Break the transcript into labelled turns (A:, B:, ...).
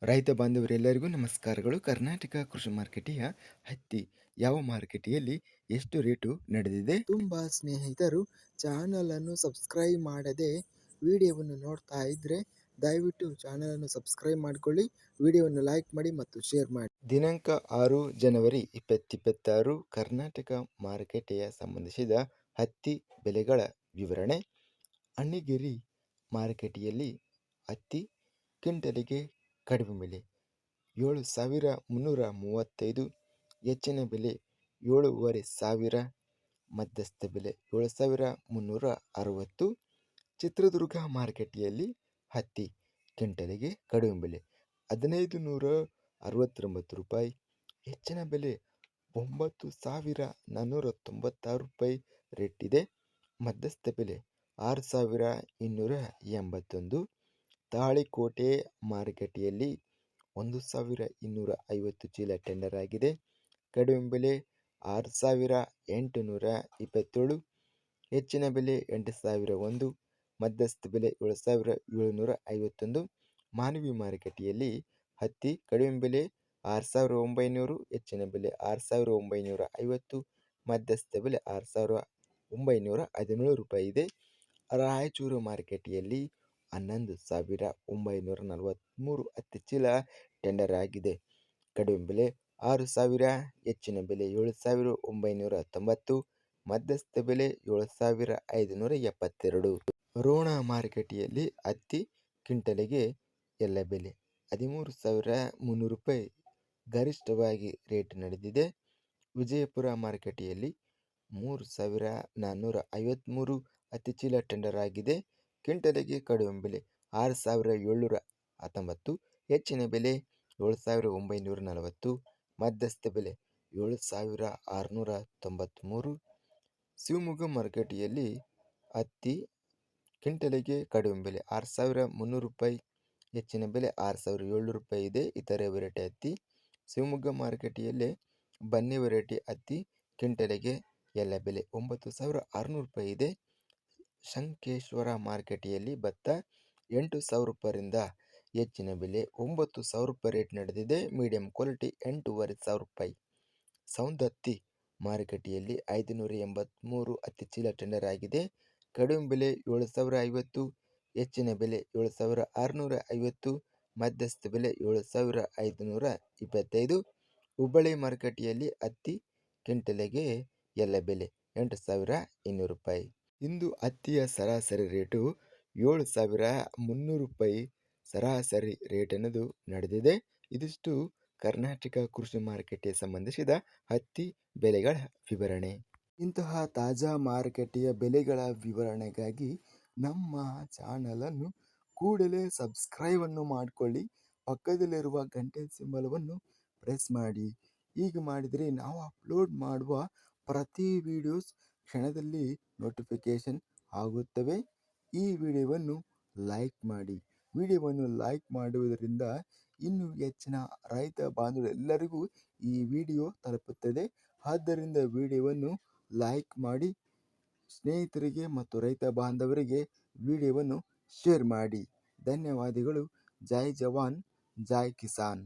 A: ರೈತ ಬಾಂಧವರೆಲ್ಲರಿಗೂ ನಮಸ್ಕಾರಗಳು. ಕರ್ನಾಟಕ ಕೃಷಿ ಮಾರುಕಟ್ಟೆಯ ಹತ್ತಿ ಯಾವ ಮಾರುಕಟ್ಟೆಯಲ್ಲಿ ಎಷ್ಟು ರೇಟು ನಡೆದಿದೆ?
B: ತುಂಬ ಸ್ನೇಹಿತರು ಚಾನಲನ್ನು ಸಬ್ಸ್ಕ್ರೈಬ್ ಮಾಡದೆ ವಿಡಿಯೋವನ್ನು ನೋಡ್ತಾ ಇದ್ದರೆ ದಯವಿಟ್ಟು ಚಾನಲನ್ನು ಸಬ್ಸ್ಕ್ರೈಬ್ ಮಾಡಿಕೊಳ್ಳಿ, ವಿಡಿಯೋವನ್ನು ಲೈಕ್ ಮಾಡಿ ಮತ್ತು ಶೇರ್ ಮಾಡಿ.
A: ದಿನಾಂಕ 6 ಜನವರಿ 2026 ಕರ್ನಾಟಕ ಮಾರುಕಟ್ಟೆಯ ಸಂಬಂಧಿಸಿದ ಹತ್ತಿ ಬೆಲೆಗಳ ವಿವರಣೆ. ಅಣ್ಣಿಗೇರಿ ಮಾರುಕಟ್ಟೆಯಲ್ಲಿ ಹತ್ತಿ ಕ್ವಿಂಟಲಿಗೆ ಕಡಿಮೆ ಬೆಲೆ 7,335, ಹೆಚ್ಚಿನ ಬೆಲೆ 7,500, ಮಧ್ಯಸ್ಥ ಬೆಲೆ 7,360. ಚಿತ್ರದುರ್ಗ ಮಾರುಕಟ್ಟೆಯಲ್ಲಿ ಹತ್ತಿ ಕ್ವಿಂಟಲಿಗೆ ಕಡಿಮೆ ಬೆಲೆ 1,569 ರೂಪಾಯಿ, ಹೆಚ್ಚಿನ ಬೆಲೆ 9,496 ರೂಪಾಯಿ ರೇಟ್ ಇದೆ. ಮಧ್ಯಸ್ಥ ಬೆಲೆ 6,281. ತಾಳಿಕೋಟೆ ಮಾರುಕಟ್ಟೆಯಲ್ಲಿ 1,250 ಚೀಲ ಟೆಂಡರ್ ಆಗಿದೆ. ಕಡಿಮೆ ಬೆಲೆ 6,827, ಹೆಚ್ಚಿನ ಬೆಲೆ 8,001, ಮಧ್ಯಸ್ಥ ಬೆಲೆ 7,751. ಮಾನವಿ ಮಾರುಕಟ್ಟೆಯಲ್ಲಿ ಹತ್ತಿ ಕಡಿಮೆ ಬೆಲೆ 6,900, ಹೆಚ್ಚಿನ ಬೆಲೆ 6,950, ಮಧ್ಯಸ್ಥ ಬೆಲೆ 6,917 ರೂಪಾಯಿ ಇದೆ. ರಾಯಚೂರು ಮಾರುಕಟ್ಟೆಯಲ್ಲಿ 11,943 ಹತ್ತಿ ಚೀಲ ಟೆಂಡರ್ ಆಗಿದೆ. ಕಡಿಮೆ ಬೆಲೆ 6,000, ಹೆಚ್ಚಿನ ಬೆಲೆ 7,990, ಮಧ್ಯಸ್ಥ ಬೆಲೆ 7,572. ರೋಣ ಮಾರುಕಟ್ಟೆಯಲ್ಲಿ ಹತ್ತಿ ಕ್ವಿಂಟಲಿಗೆ ಎಲ್ಲ ಬೆಲೆ 13,300 ರೂಪಾಯಿ ಗರಿಷ್ಠವಾಗಿ ರೇಟ್ ನಡೆದಿದೆ. ವಿಜಯಪುರ ಮಾರುಕಟ್ಟೆಯಲ್ಲಿ 3,453 ಹತ್ತಿ ಚೀಲ ಟೆಂಡರ್ ಆಗಿದೆ. ಕ್ವಿಂಟಲಿಗೆ ಕಡಿಮೆ ಬೆಲೆ 6,719, ಹೆಚ್ಚಿನ ಬೆಲೆ 7,940, ಮಧ್ಯಸ್ಥ ಬೆಲೆ 7,693. ಶಿವಮೊಗ್ಗ ಮಾರುಕಟ್ಟೆಯಲ್ಲಿ ಹತ್ತಿ ಕ್ವಿಂಟಲಿಗೆ ಕಡಿಮೆ ಬೆಲೆ 6,300 ರೂಪಾಯಿ, ಹೆಚ್ಚಿನ ಬೆಲೆ 6,700 ರೂಪಾಯಿ ಇದೆ. ಇತರೆ ವೆರೈಟಿ ಹತ್ತಿ. ಶಿವಮೊಗ್ಗ ಮಾರುಕಟ್ಟೆಯಲ್ಲಿ ಬನ್ನಿ ವೆರೈಟಿ ಹತ್ತಿ ಕ್ವಿಂಟಲಿಗೆ ಎಲ್ಲ ಬೆಲೆ 9,600 ರೂಪಾಯಿ ಇದೆ. ಶಂಕೇಶ್ವರ ಮಾರುಕಟ್ಟೆಯಲ್ಲಿ ಭತ್ತ 8,000 ರೂಪಾಯಿಯಿಂದ ಹೆಚ್ಚಿನ ಬೆಲೆ 9,000 ರೂಪಾಯಿ ರೇಟ್ ನಡೆದಿದೆ. ಮೀಡಿಯಂ ಕ್ವಾಲಿಟಿ 8,500 ರೂಪಾಯಿ. ಸೌಂದತ್ತಿ ಮಾರುಕಟ್ಟೆಯಲ್ಲಿ 583 ಹತ್ತಿ ಚೀಲ ಟೆಂಡರ್ ಆಗಿದೆ. ಕಡಿಮೆ ಬೆಲೆ 7,050, ಹೆಚ್ಚಿನ ಬೆಲೆ 7,650, ಮಧ್ಯಸ್ಥ ಬೆಲೆ 7,525. ಹುಬ್ಬಳ್ಳಿ ಮಾರುಕಟ್ಟೆಯಲ್ಲಿ ಹತ್ತಿ ಕ್ವಿಂಟಲಿಗೆ ಎಲ್ಲ ಬೆಲೆ 8,200 ರೂಪಾಯಿ. ಇಂದು ಹತ್ತಿಯ ಸರಾಸರಿ ರೇಟು 7,300 ರೂಪಾಯಿ ಸರಾಸರಿ ರೇಟ್ ಅನ್ನೋದು ನಡೆದಿದೆ. ಇದಿಷ್ಟು ಕರ್ನಾಟಕ ಕೃಷಿ ಮಾರುಕಟ್ಟೆಗೆ ಸಂಬಂಧಿಸಿದ ಹತ್ತಿ ಬೆಲೆಗಳ ವಿವರಣೆ.
B: ಇಂತಹ ತಾಜಾ ಮಾರುಕಟ್ಟೆಯ ಬೆಲೆಗಳ ವಿವರಣೆಗಾಗಿ ನಮ್ಮ ಚಾನಲನ್ನು ಕೂಡಲೇ ಸಬ್ಸ್ಕ್ರೈಬನ್ನು ಮಾಡಿಕೊಳ್ಳಿ, ಪಕ್ಕದಲ್ಲಿರುವ ಗಂಟೆ ಸಿಂಬಲವನ್ನು ಪ್ರೆಸ್ ಮಾಡಿ. ಹೀಗೆ ಮಾಡಿದರೆ ನಾವು ಅಪ್ಲೋಡ್ ಮಾಡುವ ಪ್ರತಿ ವಿಡಿಯೋಸ್ ಕ್ಷಣದಲ್ಲಿ ನೋಟಿಫಿಕೇಷನ್ ಆಗುತ್ತವೆ. ಈ ವಿಡಿಯೋವನ್ನು ಲೈಕ್ ಮಾಡಿ. ವಿಡಿಯೋವನ್ನು ಲೈಕ್ ಮಾಡುವುದರಿಂದ ಇನ್ನೂ ಹೆಚ್ಚಿನ ರೈತ ಬಾಂಧವರೆಲ್ಲರಿಗೂ ಈ ವಿಡಿಯೋ ತಲುಪುತ್ತದೆ. ಆದ್ದರಿಂದ ವಿಡಿಯೋವನ್ನು ಲೈಕ್ ಮಾಡಿ, ಸ್ನೇಹಿತರಿಗೆ ಮತ್ತು ರೈತ ಬಾಂಧವರಿಗೆ ವಿಡಿಯೋವನ್ನು ಶೇರ್ ಮಾಡಿ. ಧನ್ಯವಾದಗಳು. ಜೈ ಜವಾನ್, ಜೈ ಕಿಸಾನ್.